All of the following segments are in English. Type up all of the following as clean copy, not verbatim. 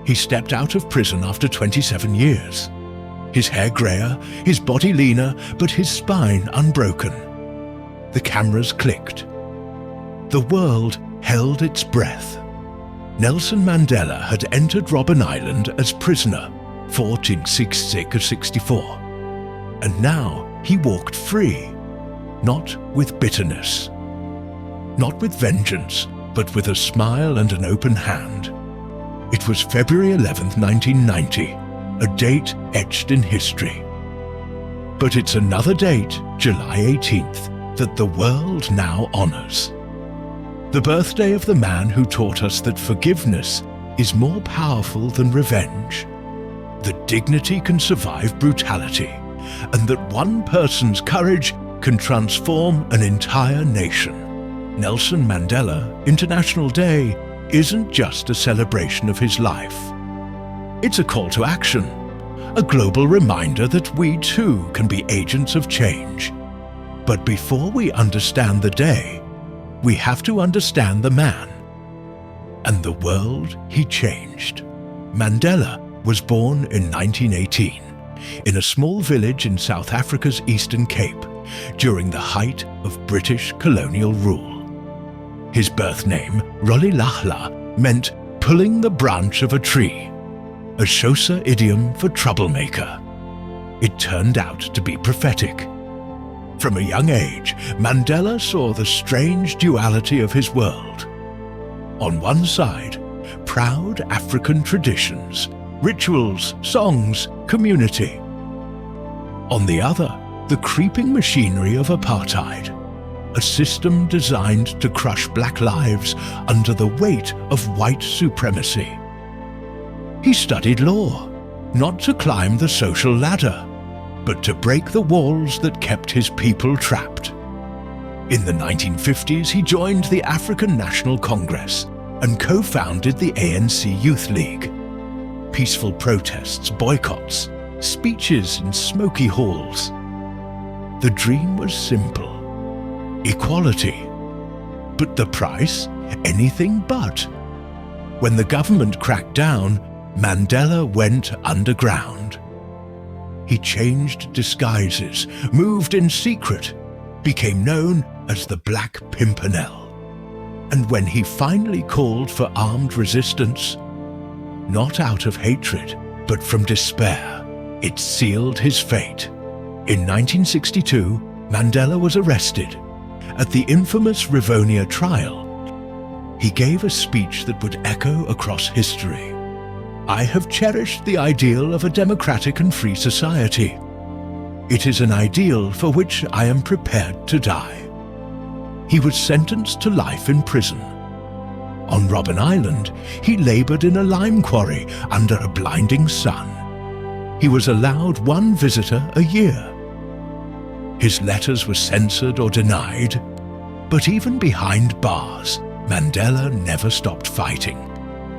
He stepped out of prison after 27 years. His hair greyer, his body leaner, but his spine unbroken. The cameras clicked. The world held its breath. Nelson Mandela had entered Robben Island as prisoner, 1466-64. And now he walked free, not with bitterness, not with vengeance, but with a smile and an open hand. It was February 11th, 1990, a date etched in history. But it's another date, July 18th, that the world now honors. The birthday of the man who taught us that forgiveness is more powerful than revenge, that dignity can survive brutality, and that one person's courage can transform an entire nation. Nelson Mandela International Day isn't just a celebration of his life. It's a call to action, a global reminder that we too can be agents of change. But before we understand the day, we have to understand the man and the world he changed. Mandela was born in 1918 in a small village in South Africa's Eastern Cape during the height of British colonial rule. His birth name, Rolihlahla, meant pulling the branch of a tree, a Xhosa idiom for troublemaker. It turned out to be prophetic. From a young age, Mandela saw the strange duality of his world. On one side, proud African traditions, rituals, songs, community. On the other, the creeping machinery of apartheid, a system designed to crush black lives under the weight of white supremacy. He studied law, not to climb the social ladder, but to break the walls that kept his people trapped. In the 1950s, he joined the African National Congress and co-founded the ANC Youth League. Peaceful protests, boycotts, speeches in smoky halls. The dream was simple: equality. But the price? Anything but. When the government cracked down, Mandela went underground. He changed disguises, moved in secret, became known as the Black Pimpernel. And when he finally called for armed resistance, not out of hatred, but from despair, it sealed his fate. In 1962, Mandela was arrested. At the infamous Rivonia trial, he gave a speech that would echo across history. I have cherished the ideal of a democratic and free society. It is an ideal for which I am prepared to die. He was sentenced to life in prison. On Robben Island, he labored in a lime quarry under a blinding sun. He was allowed one visitor a year. His letters were censored or denied, but even behind bars, Mandela never stopped fighting.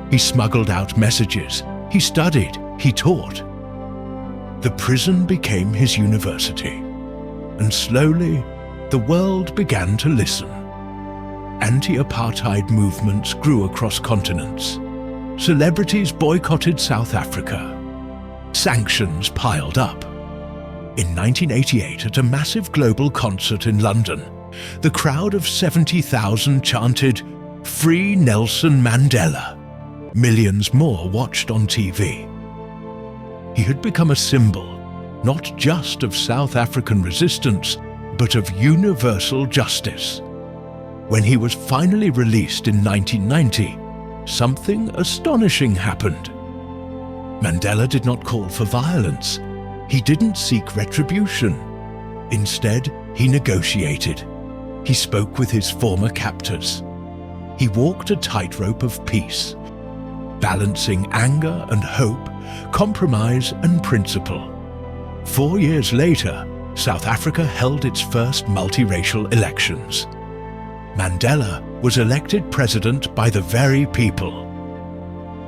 He smuggled out messages, he studied, he taught. The prison became his university, and slowly the world began to listen. Anti-apartheid movements grew across continents. Celebrities boycotted South Africa. Sanctions piled up. In 1988, at a massive global concert in London, the crowd of 70,000 chanted, "Free Nelson Mandela." Millions more watched on TV. He had become a symbol, not just of South African resistance, but of universal justice. When he was finally released in 1990, something astonishing happened. Mandela did not call for violence. He didn't seek retribution. Instead, he negotiated. He spoke with his former captors. He walked a tightrope of peace, balancing anger and hope, compromise and principle. 4 years later, South Africa held its first multiracial elections. Mandela was elected president by the very people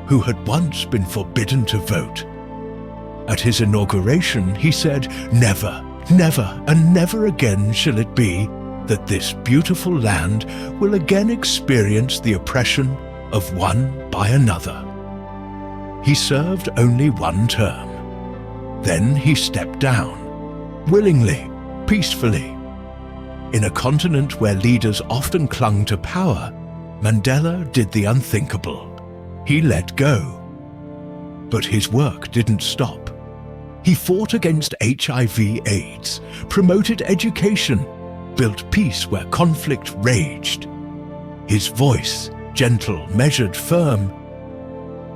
who had once been forbidden to vote. At his inauguration, he said, "Never, never, and never again shall it be that this beautiful land will again experience the oppression of one by another." He served only one term. Then he stepped down, willingly, peacefully. In a continent where leaders often clung to power, Mandela did the unthinkable. He let go. But his work didn't stop. He fought against HIV/AIDS, promoted education, built peace where conflict raged. His voice, gentle, measured, firm,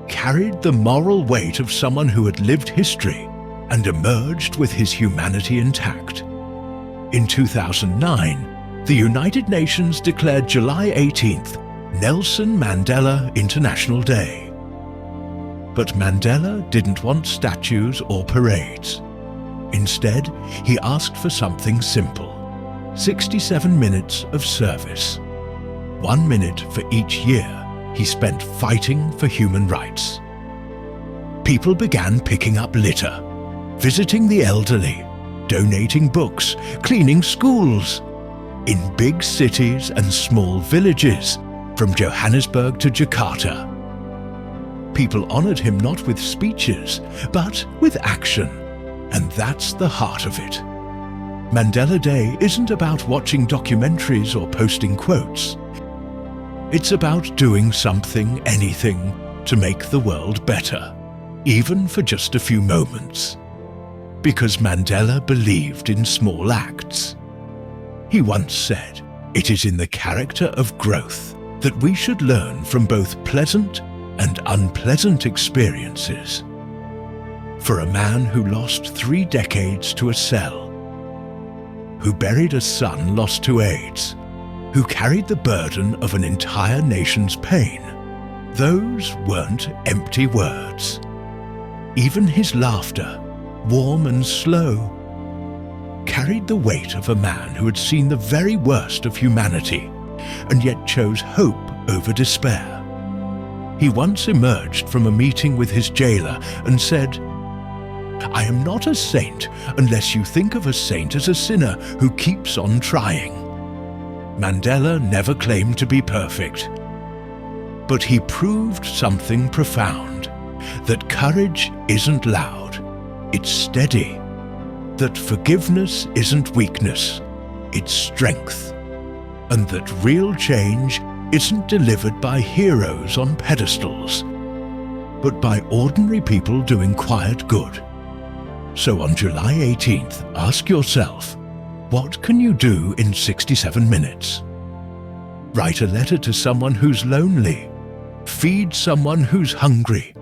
carried the moral weight of someone who had lived history and emerged with his humanity intact. In 2009, the United Nations declared July 18th Nelson Mandela International Day. But Mandela didn't want statues or parades. Instead, he asked for something simple: 67 minutes of service. 1 minute for each year he spent fighting for human rights. People began picking up litter, visiting the elderly, donating books, cleaning schools. In big cities and small villages, from Johannesburg to Jakarta. People honored him not with speeches, but with action. And that's the heart of it. Mandela Day isn't about watching documentaries or posting quotes. It's about doing something, anything, to make the world better, even for just a few moments. Because Mandela believed in small acts. He once said, "It is in the character of growth that we should learn from both pleasant and unpleasant experiences." For a man who lost 3 decades to a cell, who buried a son lost to AIDS, who carried the burden of an entire nation's pain, those weren't empty words. Even his laughter, warm and slow, carried the weight of a man who had seen the very worst of humanity and yet chose hope over despair. He once emerged from a meeting with his jailer and said, "I am not a saint unless you think of a saint as a sinner who keeps on trying." Mandela never claimed to be perfect, but he proved something profound: that courage isn't loud, it's steady; that forgiveness isn't weakness, it's strength; and that real change isn't delivered by heroes on pedestals, but by ordinary people doing quiet good. So on July 18th, ask yourself, what can you do in 67 minutes? Write a letter to someone who's lonely, feed someone who's hungry,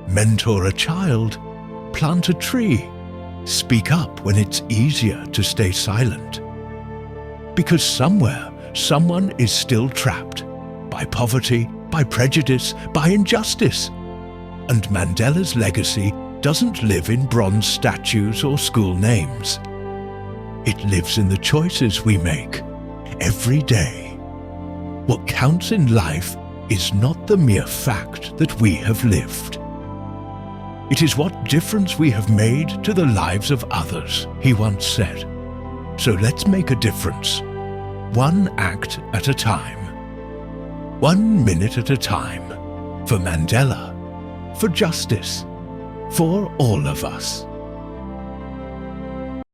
mentor a child, plant a tree, speak up when it's easier to stay silent. Because somewhere, someone is still trapped by poverty, by prejudice, by injustice. And Mandela's legacy doesn't live in bronze statues or school names. It lives in the choices we make every day. What counts in life is not the mere fact that we have lived. It is what difference we have made to the lives of others, he once said. So let's make a difference, one act at a time, 1 minute at a time, for Mandela, for justice, for all of us.